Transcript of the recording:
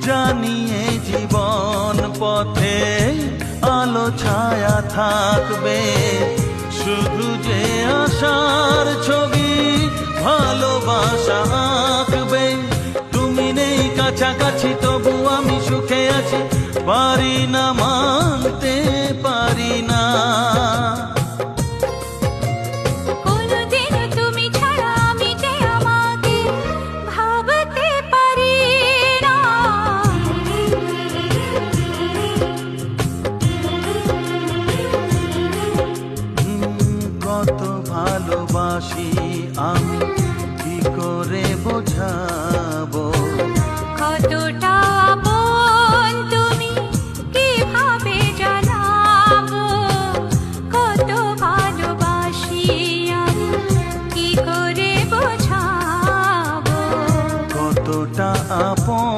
জানিয়ে জীবন পথে আলো ছায়া থাকবে, শুধু যে আশার ছবি ভালোবাসা আঁকবে। তুমি নেই কাছাকাছি তবু আমি সুখে আছি, পারি না মানতে পারি না। কত ভালোবাসি আমি কি করে বোঝাবো, কতটা